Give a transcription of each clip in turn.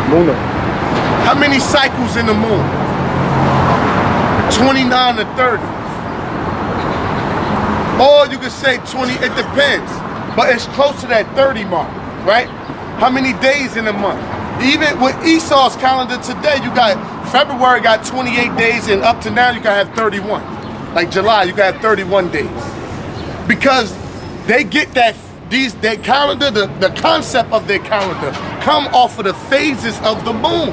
Lunar. How many cycles in the moon? 29 to 30. Or you could say 20, it depends. But it's close to that 30 mark, right? How many days in a month? Even with Esau's calendar today, you got February got 28 days, and up to now you gotta have 31. Like July, you gotta have 31 days. Because they get that their calendar, the concept of their calendar come off of the phases of the moon,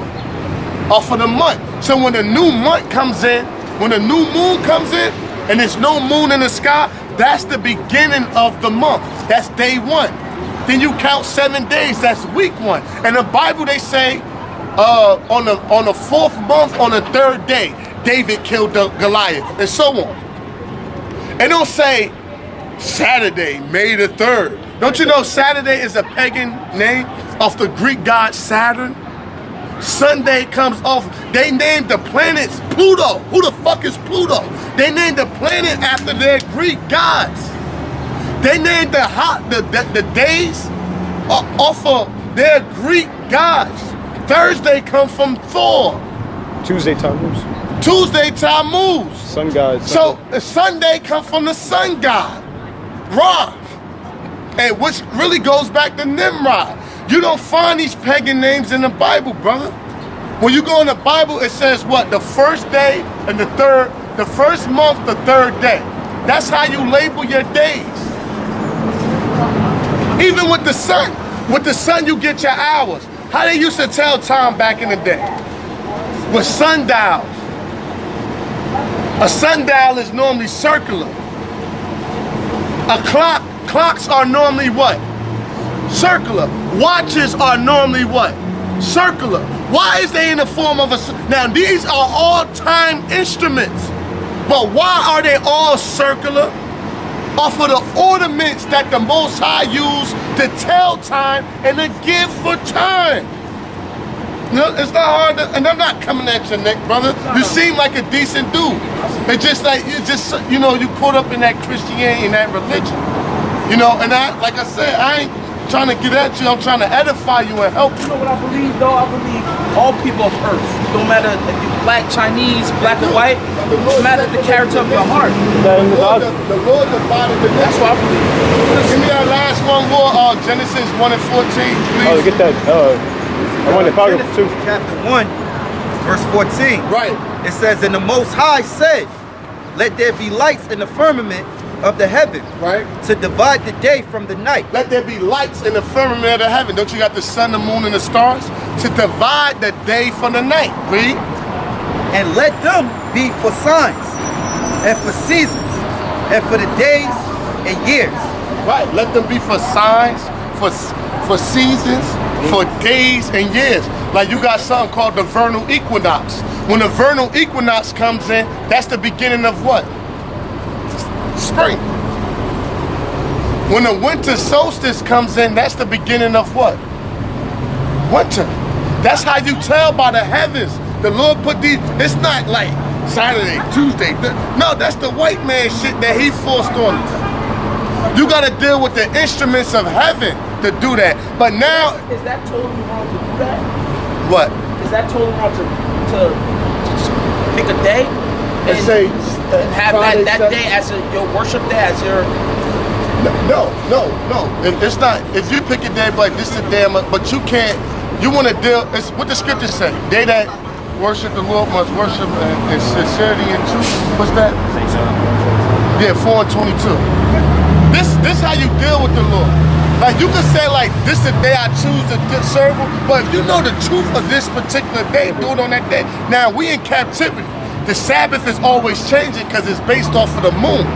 off of the month. So when a new month comes in, when a new moon comes in, and there's no moon in the sky, that's the beginning of the month. That's day one. Then you count 7 days, that's week one. And the Bible, they say, on the fourth month, on the third day, David killed Goliath, and so on. And don't say Saturday, May the 3rd. Don't you know Saturday is a pagan name of the Greek god Saturn? Sunday comes off, they named the planets Pluto. Who the fuck is Pluto? They named the planet after their Greek gods. They named the days off of their Greek gods. Thursday comes from Thor. Tuesday, Tammuz. Tuesday, Tammuz. Sun god. So Sunday comes from the sun god, Ra. And which really goes back to Nimrod. You don't find these pagan names in the Bible, brother. When you go in the Bible, it says what? The first day and the first month, the third day. That's how you label your days. Even with the sun. With the sun, you get your hours. How they used to tell time back in the day? With sundials. A sundial is normally circular. Clocks are normally what? Circular. Watches are normally what? Circular. Why is they in the form of a... Now, these are all time instruments. But why are they all circular? Off of the ornaments that the Most High used to tell time and to give for time. No, it's not hard to, and I'm not coming at your neck, brother. You seem like a decent dude. It's just like, you caught up in that Christianity and that religion. You know, and like I said, I ain't trying to get at you, I'm trying to edify you and help you. You know what I believe though? I believe all people of earth, no matter if you're black, Chinese, black or white, no matter the character of your heart. The Lord divided the nation. That's what I believe. Give me that last one more, Genesis 1 and 14, please. Oh, get that, I want to follow too. Chapter 1, verse 14. Right. It says, and the Most High said, let there be lights in the firmament of the heaven, right, to divide the day from the night. Let there be lights in the firmament of the heaven. Don't you got the sun, the moon, and the stars? To divide the day from the night. Read. And let them be for signs, and for seasons, and for the days and years. Right. Let them be for signs, for seasons, for days and years. Like you got something called the vernal equinox. When the vernal equinox comes in, that's the beginning of what? Spring. When the winter solstice comes in, that's the beginning of what? Winter. That's how you tell by the heavens. The Lord put these, it's not like Saturday, Tuesday. No, that's the white man shit that he forced on us. You gotta deal with the instruments of heaven to do that. But now... Is that totally wrong to do that? What? Is that totally wrong to pick a day? And say... And have that day as your worship day, as your... No. It's not. If you pick a day, like this is a day, but you can't. You want to deal. It's what the scriptures say. They that worship the Lord must worship in sincerity and truth. What's that? Yeah, 4 and 22. This how you deal with the Lord. Like you could say like this is the day I choose to serve Him, but if you know the truth of this particular day, do it on that day. Now we in captivity. The Sabbath is always changing because it's based off of the moon.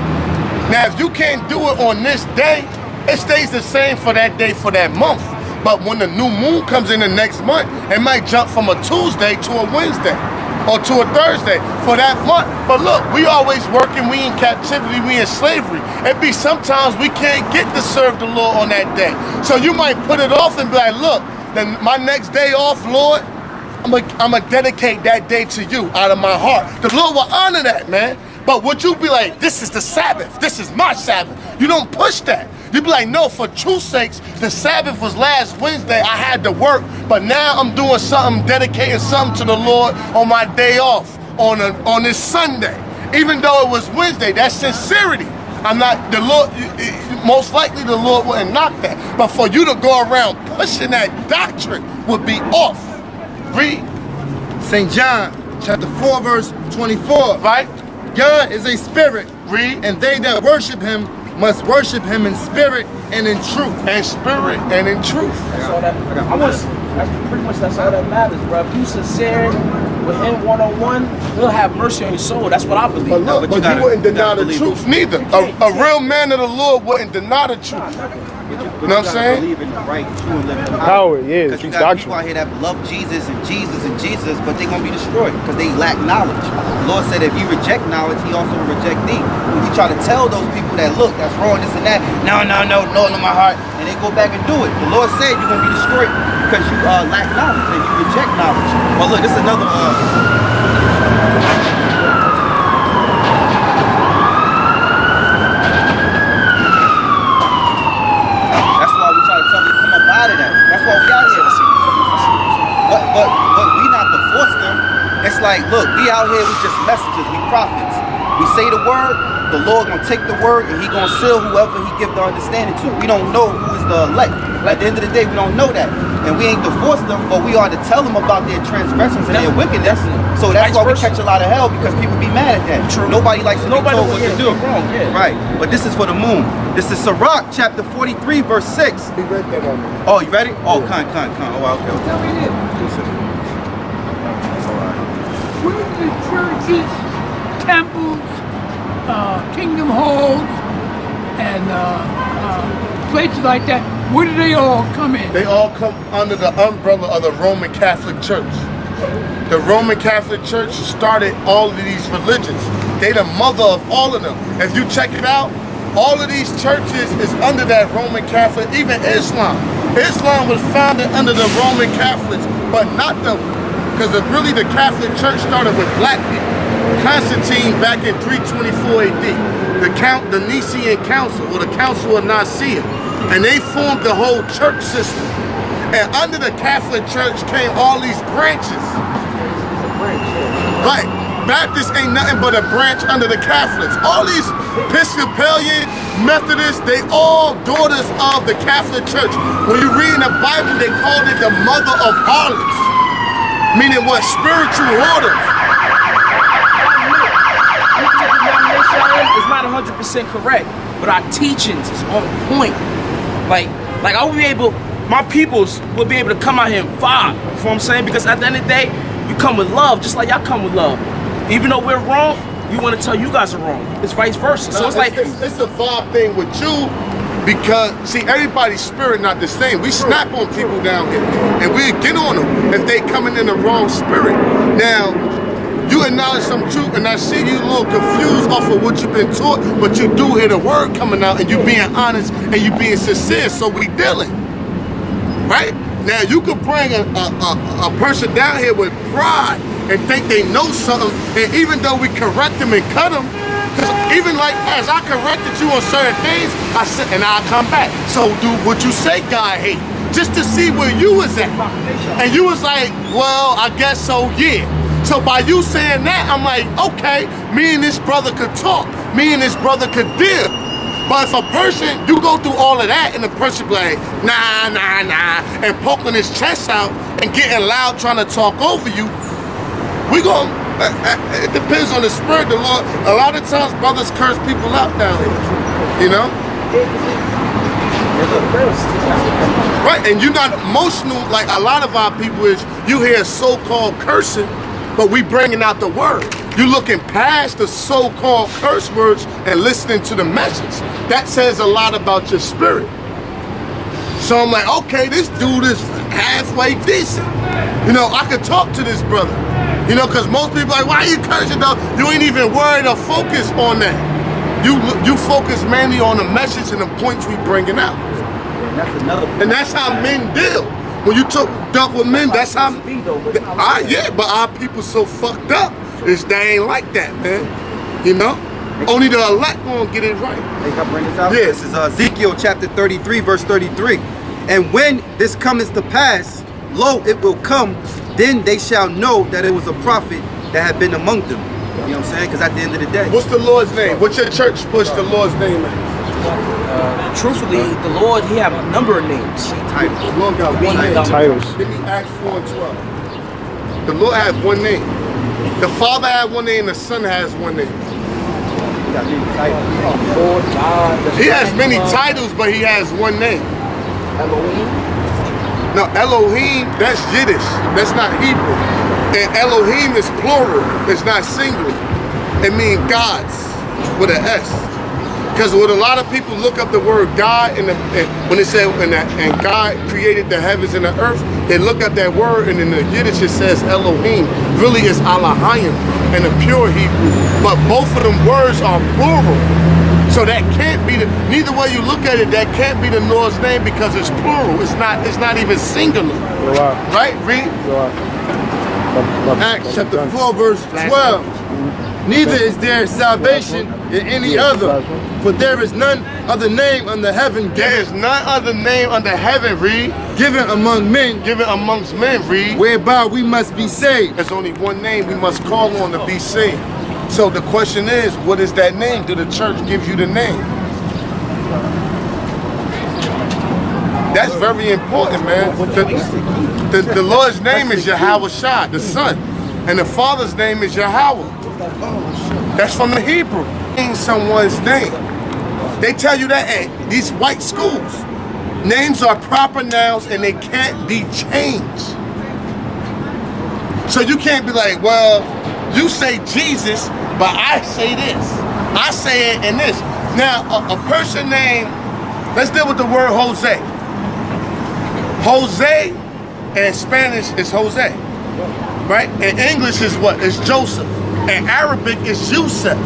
Now, if you can't do it on this day, it stays the same for that day, for that month. But when the new moon comes in the next month, it might jump from a Tuesday to a Wednesday or to a Thursday for that month. But look, we always working, we in captivity, we in slavery. It be sometimes we can't get to serve the Lord on that day. So you might put it off and be like, look, then my next day off, Lord, I'm gonna dedicate that day to you out of my heart. The Lord will honor that, man. But would you be like, this is the Sabbath, this is my Sabbath? You don't push that. You'd be like, no, for truth's sakes, the Sabbath was last Wednesday. I had to work, but now I'm doing something, dedicating something to the Lord on my day off, on this Sunday. Even though it was Wednesday, that's sincerity. I'm not, the Lord, most likely the Lord wouldn't knock that. But for you to go around pushing that doctrine would be off. Read. St. John chapter 4 verse 24. Right? God is a spirit. Read. And they that worship him must worship him in spirit and in truth. And spirit and in truth. That's all that. That's pretty much that's all that matters, bro. If you sincere with him one-on-one, he'll have mercy on your soul. That's what I believe. But look, but you wouldn't deny the truth neither. A real man of the Lord wouldn't deny the truth. You know what I'm saying? Believe in the right, true, and living the Power, yeah, because you it's got people doctrine. out here that love Jesus and Jesus and Jesus, but they're gonna be destroyed because they lack knowledge. The Lord said, if you reject knowledge, He also will reject thee. When you try to tell those people that look, that's wrong, this and that, no, in my heart, and they go back and do it. The Lord said you're gonna be destroyed because you lack knowledge and you reject knowledge. Well, look, this is another. But we not to force them. It's like, look, we out here, we just messengers, we prophets. We say the word, the Lord gonna take the word and He gonna seal whoever He give the understanding to. We don't know who is the elect. At the end of the day, we don't know that. And we ain't to force them, but we are to tell them about their transgressions and their wickedness. So that's why we catch a lot of hell, because people be mad at that. True. Nobody likes to be told what to do. Wrong, yeah. Right. But this is for the moon. This is Sirach chapter 43 verse 6. He read that on me. Oh, you ready? Oh, con. Oh, okay. Tell me this. Where do the churches, temples, kingdom halls, and places like that, where do they all come in? They all come under the umbrella of the Roman Catholic Church. The Roman Catholic Church started all of these religions. They the mother of all of them. If you check it out, all of these churches is under that Roman Catholic, even Islam. Islam was founded under the Roman Catholics, but not the, because really the Catholic Church started with black people. Constantine back in 324 AD, the Nicene Council, or the Council of Nicaea, and they formed the whole church system. And under the Catholic Church came all these branches. Right. Baptists ain't nothing but a branch under the Catholics. All these Episcopalian, Methodists, they all daughters of the Catholic Church. When you read in the Bible, they called it the mother of harlots. Meaning what? Spiritual whores. It's not 100% correct, but our teachings is on point. Like I will be able, my peoples will be able to come out here and vibe. You know what I'm saying? Because at the end of the day, we come with love, just like y'all come with love. Even though we're wrong, we want to tell you guys are wrong. It's vice versa. So it's like it's a vibe thing with you, because see, everybody's spirit not the same. We snap on people down here, and we get on them if they coming in the wrong spirit. Now, you acknowledge some truth, and I see you a little confused off of what you've been taught, but you do hear the word coming out, and you being honest, and you being sincere, so we dealing. Right? Now, you could bring a person down here with pride and think they know something, and even though we correct them and cut them, because even like as I corrected you on certain things, I said, and I'll come back. So do what you say God hate, just to see where you was at. And you was like, well, I guess so, yeah. So by you saying that, I'm like, okay, me and this brother could talk. Me and this brother could deal. But if a person, you go through all of that and the person be like, nah, and poking his chest out and getting loud trying to talk over you, we gon', it depends on the spirit, the Lord. A lot of times brothers curse people out down here, you know? Right, and you're not emotional like a lot of our people is. You hear so-called cursing, but we bringing out the word. You looking past the so-called curse words and listening to the message. That says a lot about your spirit. So I'm like, okay, this dude is halfway decent. You know, I could talk to this brother. You know, because most people are like, why are you cursing though? You ain't even worried or focused on that. You focus mainly on the message and the points we bringing out. And that's how men deal. When you talk with men, that's how. Yeah, but our people so fucked up. They ain't like that, man. You know. Only the elect gonna get it right. Hey, can I bring this out? Yeah. This is Ezekiel chapter 33, verse 33. And when this cometh to pass, lo, it will come, then they shall know that it was a prophet that had been among them. You know what I'm saying? Because at the end of the day. What's the Lord's name? What's your church push the Lord's name at? Truthfully, the Lord, He have a number of names. The Lord got one name. Titles. Give me Acts 4 and 12. The Lord has one name. The Father has one name, the Son has one name. Lord, God, He has many titles, but he has one name. Elohim. No, Elohim, that's Yiddish. That's not Hebrew. And Elohim is plural. It's not singular. It means gods with an S. Because when a lot of people look up the word God, when they say, and God created the heavens and the earth, they look at that word, and in the Yiddish it says Elohim. Really it's Alahayim in the pure Hebrew. But both of them words are plural. So that can't be neither way you look at it, that can't be the Lord's name because it's plural. It's not even singular. Right? Read. Acts chapter 4, verse 12. Neither is there salvation in any other, for there is none other name under heaven There is none other name under heaven, read. given among men, Given amongst men, read. whereby we must be saved. There's only one name we must call on to be saved. So the question is, what is that name? Do the church give you the name? That's very important, man. The Lord's name is Yahweh Shah, the Son. And the Father's name is Yahweh. That's from the Hebrew. In someone's name. They tell you that at these white schools. Names are proper nouns and they can't be changed. So you can't be like, well, you say Jesus, but I say this. I say it in this. Now, a person named, let's deal with the word Jose. Jose in Spanish is Jose, right? In English is what? It's Joseph. In Arabic is Yusuf,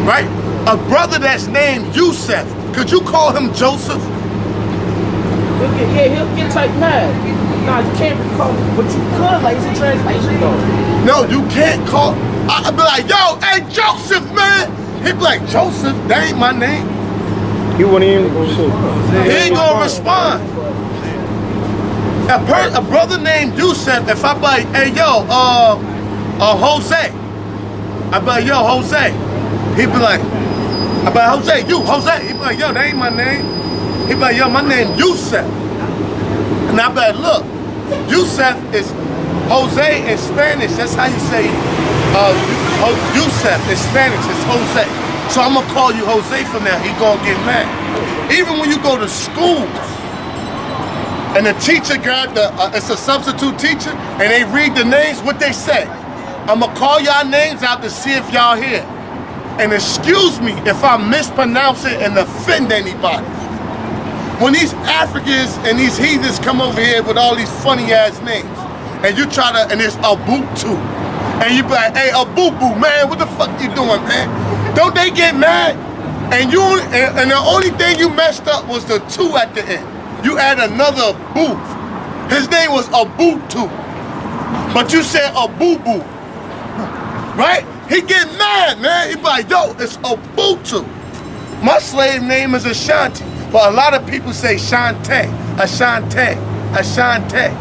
right? A brother that's named Yusuf, could you call him Joseph? He'll get type mad. Nah, you can't recall, but you could, like it's a translation though. No, you can't call. I'd be like, yo, hey, Joseph, man. He'd be like, Joseph, that ain't my name. He wouldn't even. He ain't gonna respond. A brother named Yusuf, if I be like, hey, yo, Jose. I be like, yo, Jose. He'd be like, I be like, Jose, you, Jose. He'd be like, yo, that ain't my name. He'd be like, yo, my name Yusuf. And I be like, look, Yusuf is Jose in Spanish. That's how you say Yusuf in Spanish. It's Jose. So I'm gonna call you Jose from now. He gonna get mad. Even when you go to schools, and the teacher got it's a substitute teacher, and they read the names, what they say. I'm gonna call y'all names out to see if y'all here. And excuse me if I mispronounce it and offend anybody. When these Africans and these heathens come over here with all these funny ass names, and you try to, and it's Abutu, and you be like, hey, Abubu, man, what the fuck you doing, man? Don't they get mad? And you, and the only thing you messed up was the 2 at the end. You add another boo. His name was Abutu, but you said Abubu, right? He get mad, man. He be like, yo, it's Abutu. My slave name is Ashanti, but a lot of people say Shante, Ashante, Ashante,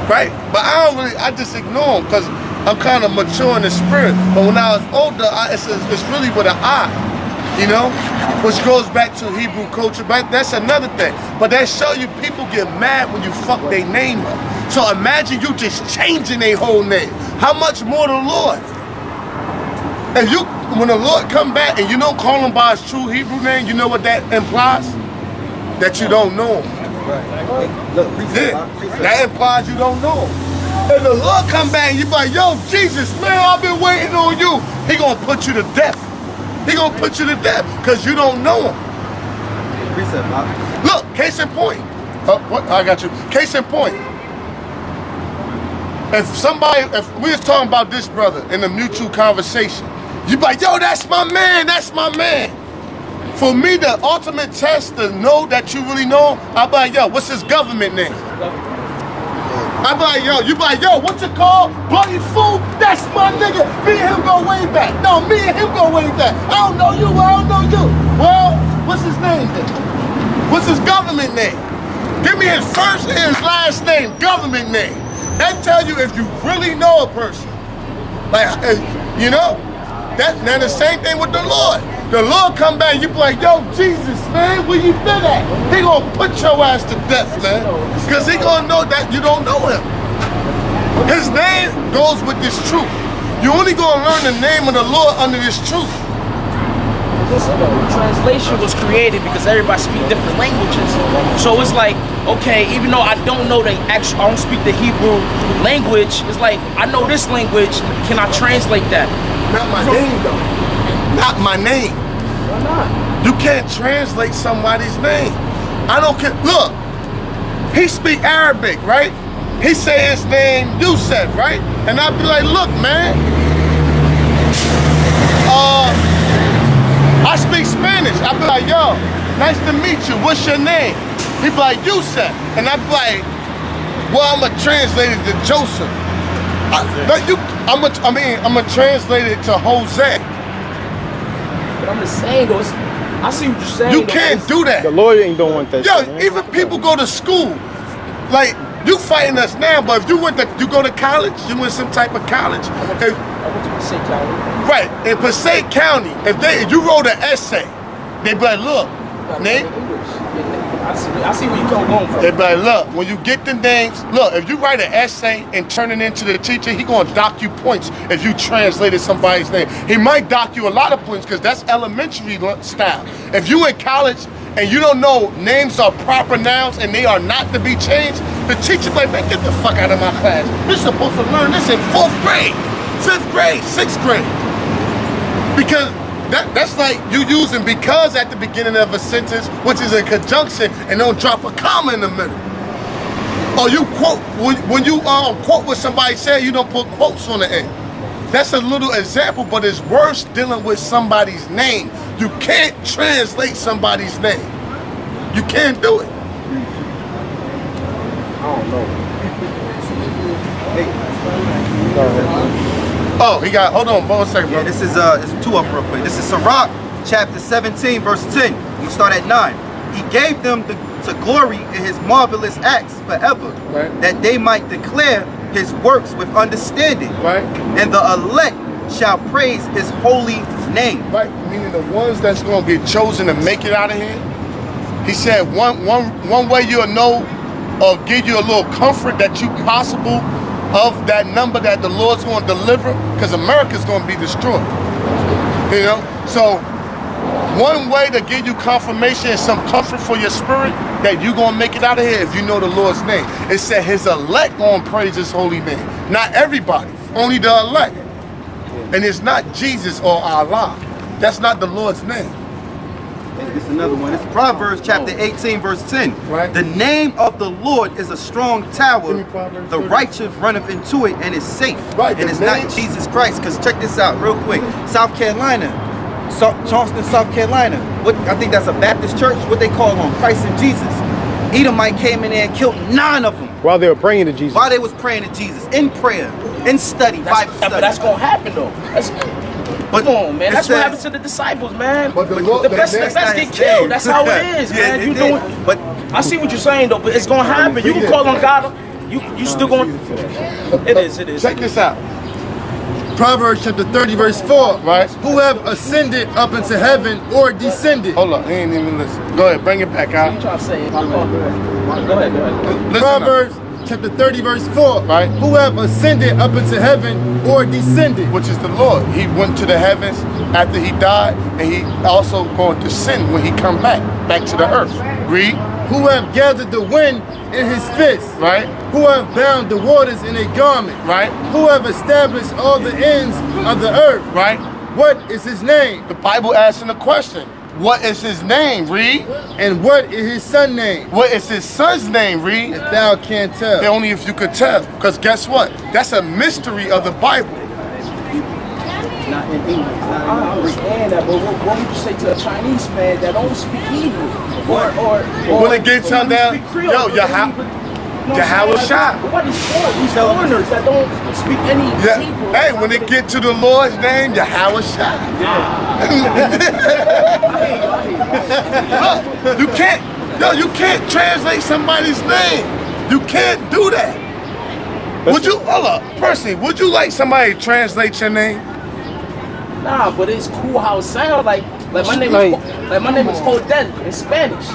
right? But I don't really, I just ignore them because I'm kind of mature in the spirit. But when I was older, it's really with an I, you know? Which goes back to Hebrew culture, but that's another thing. But that show you people get mad when you fuck their name up. So imagine you just changing their whole name. How much more the Lord? And you, when the Lord come back and you don't call him by his true Hebrew name, you know what that implies? That you don't know him. Yeah, that implies you don't know him. And the Lord come back and you be like, yo, Jesus, man, I've been waiting on you. He gonna put you to death. He gonna put you to death because you don't know him. Look, case in point. What? I got you. Case in point. If we was talking about this brother in a mutual conversation, you be like, yo, that's my man, that's my man. For me, the ultimate test to know that you really know him, I'll be like, yo, what's his government name? I be like, yo, you be like, yo, what's it called? Bloody fool? That's my nigga. Me and him go way back. No, me and him go way back. I don't know you, I don't know you. Well, what's his name then? What's his government name? Give me his first and his last name, government name. That tell you if you really know a person. Like, you know? Now the same thing with the Lord. The Lord come back, you be like, yo, Jesus, man, where you been at? He gonna put your ass to death, man. Because he gonna know that you don't know him. His name goes with this truth. You only gonna learn the name of the Lord under this truth. Listen, translation was created because everybody speaks different languages. So it's like, okay, even though I don't know the actual, I don't speak the Hebrew language, it's like, I know this language, can I translate that? Not my name, though. Not my name. Why not? You can't translate somebody's name. I don't care. Look, he speak Arabic, right? He say his name Yusef, right? And I'd be like, look, man. I speak Spanish. I'd be like, yo, nice to meet you. What's your name? He'd be like, Yusef. And I'd be like, well, I'm going to translate it to Joseph. I'm going to translate it to Jose. But I'm just saying, though, I see what you're saying. You can't do that. The Lord ain't don't want that Yo, shit, man. even people go to school. Like, you fighting us now, but if you you go to college, you went some type of college. I went to Passaic County. Right, in Passaic County, if you wrote an essay, they'd be like, look, name. I see where you're going from. They'd be like, look, when you get the names, look, if you write an essay and turn it into the teacher, he gonna dock you points if you translated somebody's name. He might dock you a lot of points because that's elementary style. If you in college and you don't know names are proper nouns and they are not to be changed, the teacher like, man, get the fuck out of my class. You're supposed to learn this in 4th grade, 5th grade, 6th grade. Because that's like you using because at the beginning of a sentence, which is a conjunction, and don't drop a comma in the middle. Or you quote, when you quote what somebody said, you don't put quotes on the end. That's a little example, but it's worse dealing with somebody's name. You can't translate somebody's name. You can't do it. I don't know. Oh, he got, hold on, 1 second, bro. Yeah, this is it's 2 up real quick. This is Sirach, chapter 17, verse 10. We start at 9. He gave them to glory in his marvelous acts forever, right, that they might declare his works with understanding. Right. And the elect shall praise his holy name. Right, meaning the ones that's gonna get chosen to make it out of here. He said one way you'll know or give you a little comfort that you possible of that number that the Lord's gonna deliver, because America's gonna be destroyed. You know? So one way to give you confirmation and some comfort for your spirit that you're gonna make it out of here if you know the Lord's name. It said his elect gonna praise his holy name. Not everybody, only the elect. And it's not Jesus or Allah. That's not the Lord's name. This is another one. It's Proverbs chapter 18, verse 10. Right. The name of the Lord is a strong tower. The righteous runneth into it and is safe. Right, and it's not Jesus Christ. Because check this out real quick. South Carolina, Charleston, South Carolina. I think that's a Baptist church. What they call on Christ and Jesus. Edomite came in there and killed 9 of them. While they were praying to Jesus. While they was praying to Jesus. In prayer. In study. Bible study. But that's going to happen though. Come on, man. That's what happened to the disciples, man. But the best get killed. That's how it is, man. You doing? But I see what you're saying, though. But it's gonna happen. You can call on God. You still going? It is. Check this out. Proverbs chapter 30, verse 4. Right. Who have ascended up into heaven or descended? Hold on, he ain't even listen. Go ahead, bring it back out. You trying to say? Go ahead. Listen Proverbs chapter 30, verse 4. Right. Who have ascended up into heaven or descended? Which is the Lord. He went to the heavens after he died, and he also going to descend when he come back to the earth. Read. Who have gathered the wind in his fist. Right. Who have bound the waters in a garment. Right. Who have established all the ends of the earth. Right. What is his name? The Bible asking a question. What is his name? Read. And what is his son's name? What is his son's name? Read. If thou can't tell. Only if you could tell. Because guess what? That's a mystery of the Bible. not in English. I understand that, but what would you say to a Chinese man that don't speak Hebrew? Or when it gets turned down, yo, Yahweh Shai. Nobody's foreign. These foreigners that don't speak any Hebrew. Hey, when they get to the Lord's name, Yahweh Shai. Look, you can't translate somebody's name. You can't do that. Would you, hold up, Percy, would you like somebody to translate your name? Nah, but it's cool how it sounds. Like my name is Hodel in Spanish.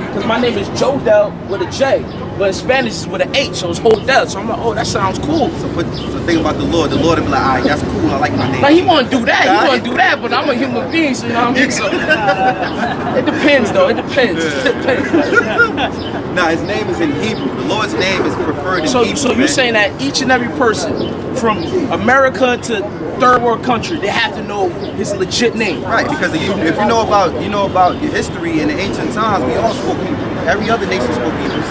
Because my name is Jodel with a J. But in Spanish it's with an H, so it's Hodel. So I'm like, oh, that sounds cool. So think about the Lord will be like, all right, that's cool, I like my name. Like, he want to do that, but I'm a human being, so you know what I mean? So, it depends, though, it depends. Nah, his name is in Hebrew. The Lord's name is preferred in Hebrew. So you're saying that each and every person, from America to third world country, they have to know his legit name. Right, because if you know about history in the ancient times, we all spoke Hebrew. Every other nation spoke Hebrew.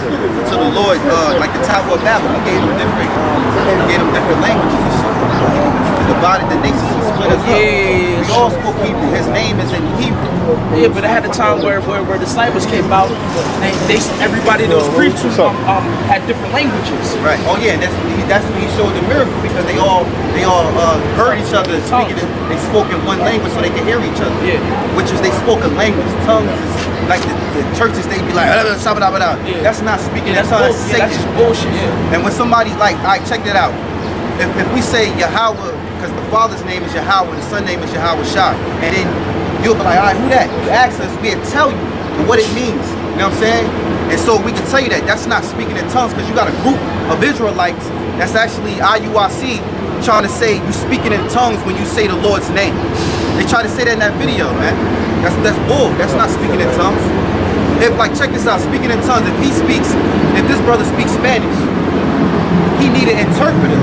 So the Lord, like the Tower of Babel, he gave them different languages and shit. He divided the nations and split us up. We all spoke Hebrew. His name is in Hebrew. Yeah, but I had a time where disciples came out, and everybody that was preaching had different languages. Right. Oh yeah, that's when he showed the miracle, because they all heard each other speaking. They spoke in one language so they could hear each other. Yeah. Which is they spoke a language. Tongues is like the churches, they be like, that's not speaking. That's how that's Satan. That's just bullshit. Yeah. And when somebody like, all right, check that out. If we say Yahweh, because the Father's name is Yahweh, the Son's name is Yahweh Shai, and then you'll be like, all right, who that? You ask us, we'll tell you what it means. You know what I'm saying? And so we can tell you that that's not speaking in tongues, because you got a group of Israelites that's actually IUIC trying to say you speaking in tongues when you say the Lord's name. They try to say that in that video, man. That's bull. That's not speaking in tongues. If, like, check this out, speaking in tongues, if this brother speaks Spanish, he need an interpreter,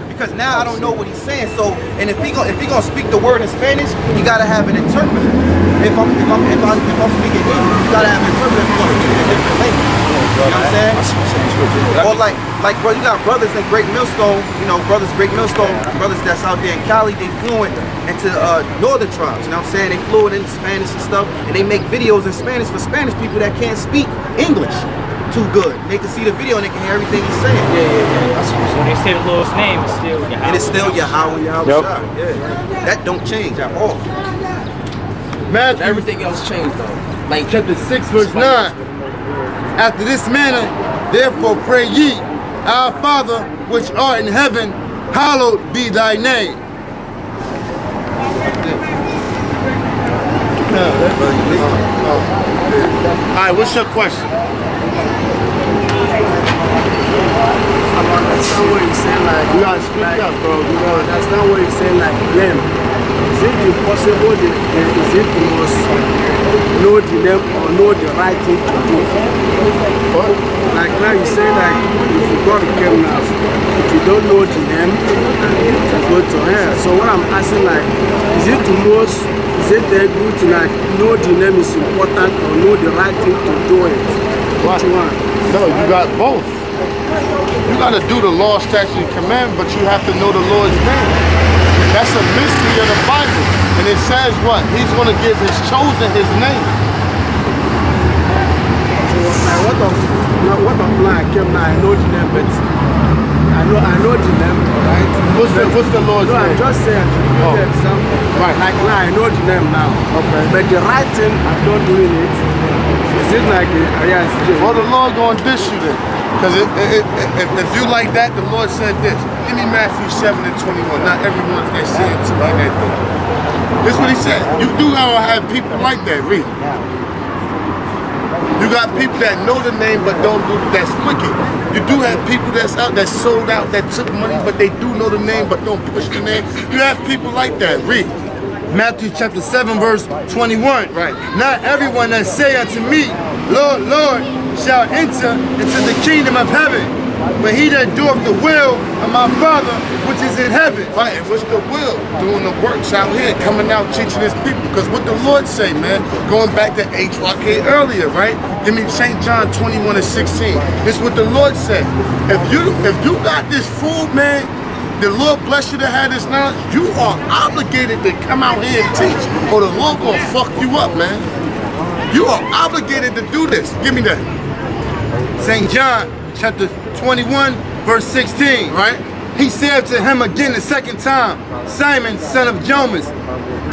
because now I don't know what he's saying. So, and if he gonna speak the word in Spanish, you gotta have an interpreter. If I'm speaking English, you gotta have an interpreter if you're gonna speak in a different language. You know what I'm saying? Or like bro, you got brothers in Great Millstone, brothers that's out there in Cali, they fluent into northern tribes, you know what I'm saying? They fluent in Spanish and stuff, and they make videos in Spanish for Spanish people that can't speak English too good. They can see the video and they can hear everything he's saying. Yeah. So they say the Lord's name is still Yahweh. And it's still Yahweh Shai. Yeah. That don't change at all. Matthew, everything else changed though. Like chapter 6, verse 9. After this manner, therefore pray ye, our Father which art in heaven, hallowed be thy name. Alright, what's your question? I understand what you're saying, like, you gotta speak up, bro. You know, understand what you're saying, like, name. Is it impossible is it to must know the name or know the right thing to do? But, like now you say, like, if you go to camp now, if you don't know the name, you go to hell. So what I'm asking, like, is it very good to, like, know the name is important or know the right thing to do it? Which one? No, you got both. You got to do the law, statute, and command, but you have to know the Lord's name. That's a mystery of the Bible. And it says what? He's going to give his chosen his name. So what of like I know the name, but I know the name, right? What's the Lord's name? I'm just saying, for example. Right. Like now I know the name now. Okay. But the right thing I'm not doing it. Is it like well, the Lord going to dish you then. Because if you like that, the Lord said this. Give me Matthew 7 and 21. Not everyone that sins like that thing. This is what he said. You do have people like that, read. You got people that know the name but don't do, that's wicked. You do have people that's out, that sold out, that took money, but they do know the name but don't push the name. You have people like that, read. Matthew chapter 7, verse 21. Right. Not everyone that say unto me, Lord, Lord, shall enter into the kingdom of heaven, but he that doeth the will of my Father which is in heaven. Right, and what's the will? Doing the works out here, coming out teaching his people. Because what the Lord say, man, going back to HYK earlier, right? Give me St. John 21 and 16. This is what the Lord said. If you got this food, man, the Lord bless you to have this knowledge, you are obligated to come out here and teach, or the Lord gonna fuck you up, man. You are obligated to do this. Give me that. St. John chapter 21, verse 16, Right? He said to him again the second time, Simon, son of Jonas,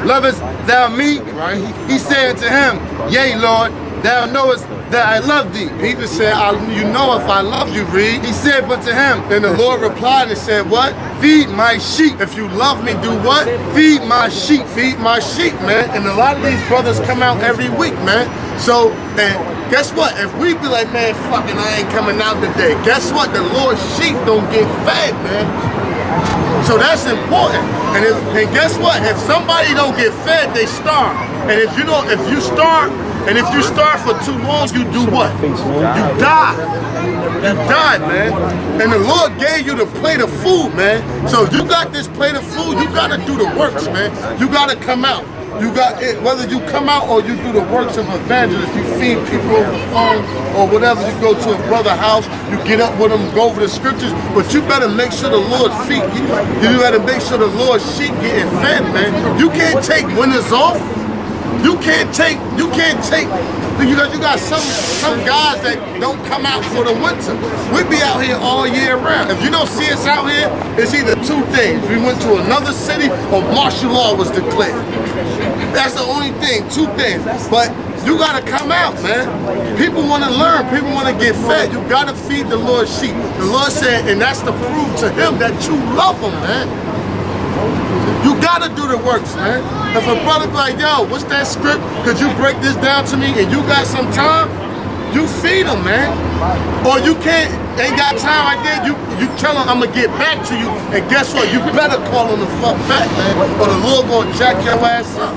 lovest thou me? Right. He said to him, Yea, Lord, thou knowest that I love thee. Peter said, you know if I love you, read. He said unto him, Then the Lord replied and said, what? Feed my sheep. If you love me, do what? Feed my sheep. Feed my sheep, man. And a lot of these brothers come out every week, man. So, and guess what? If we be like, man, fucking I ain't coming out today. Guess what? The Lord's sheep don't get fed, man. So that's important. And guess what? If somebody don't get fed, they starve. And if you starve, and if you starve for too long, you do what? You die. You die, man. And the Lord gave you the plate of food, man. So you got this plate of food, you gotta do the works, man. You gotta come out. You got it, whether you come out or you do the works of evangelist, you feed people over the phone or whatever, you go to a brother's house, you get up with them, go over the scriptures, but you better make sure the Lord feed you. You better make sure the Lord's sheep getting fed, man. You can't take winters off. You can't take, because you got some guys that don't come out for the winter. We be out here all year round. If you don't see us out here, it's either two things. We went to another city or martial law was declared. That's the only thing, two things. But you gotta come out, man. People wanna learn, people wanna get fed. You gotta feed the Lord's sheep. The Lord said, and that's to prove to him that you love him, man. You gotta do the works, man. If a brother be like, yo, what's that script? Could you break this down to me and you got some time? You feed them, man. Or you ain't got time right there, you tell them I'm gonna get back to you, and guess what? You better call them the fuck back, man, or the Lord gonna jack your ass up.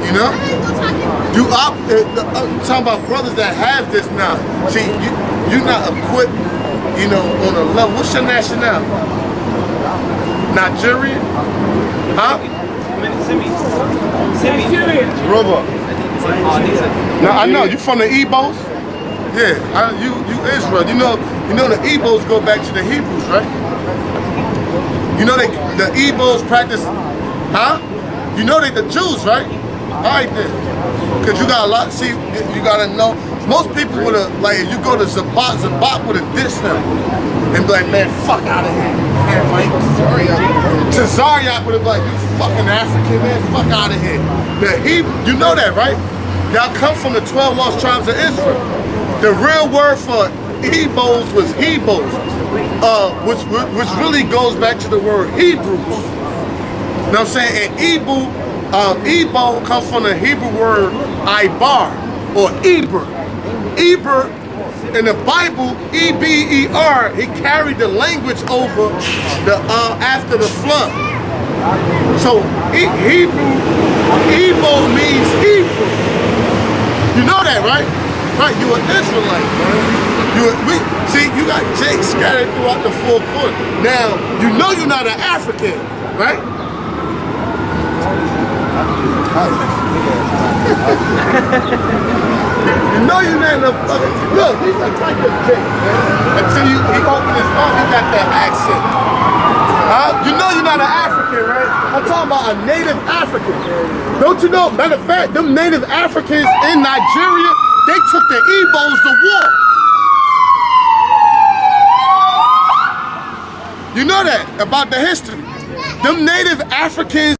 You know? I'm talking about brothers that have this now. See, you're not equipped, you know, on a level. What's your nationality? Nigerian? Huh? Nigerian. Yoruba. Now I know you from the Igbos. Yeah, you Israel. You know the Igbos go back to the Hebrews, right? You know the Igbos practice, huh? You know they the Jews, right? All right then, because you got a lot. See, you gotta know. Most people would have, like, if you go to Zabot would have dissed them and be like, man, fuck out of here. Man, like, Tazariak would have been like, you fucking African, man, fuck out of here. Now, you know that, right? Y'all come from the 12 lost tribes of Israel. The real word for Igbos was Hebrews, which really goes back to the word Hebrews. You know what I'm saying? And Igbo comes from the Hebrew word Ibar or Eber. Eber in the Bible, E-B-E-R, he carried the language over the after the flood. So Hebrew, Igbo means Hebrew. You know that, right? Right, you an Israelite, man. See, you got Jake scattered throughout the 4 corners. Now, you know you're not an African, right? You know you're not a fucking, look, he's a type of Jake, man. Until he opened his mouth, he got that accent. You know you're not an African, right? I'm talking about a native African. Don't you know, matter of fact, them native Africans in Nigeria, they took the Igbos to war. You know that about the history. Them native Africans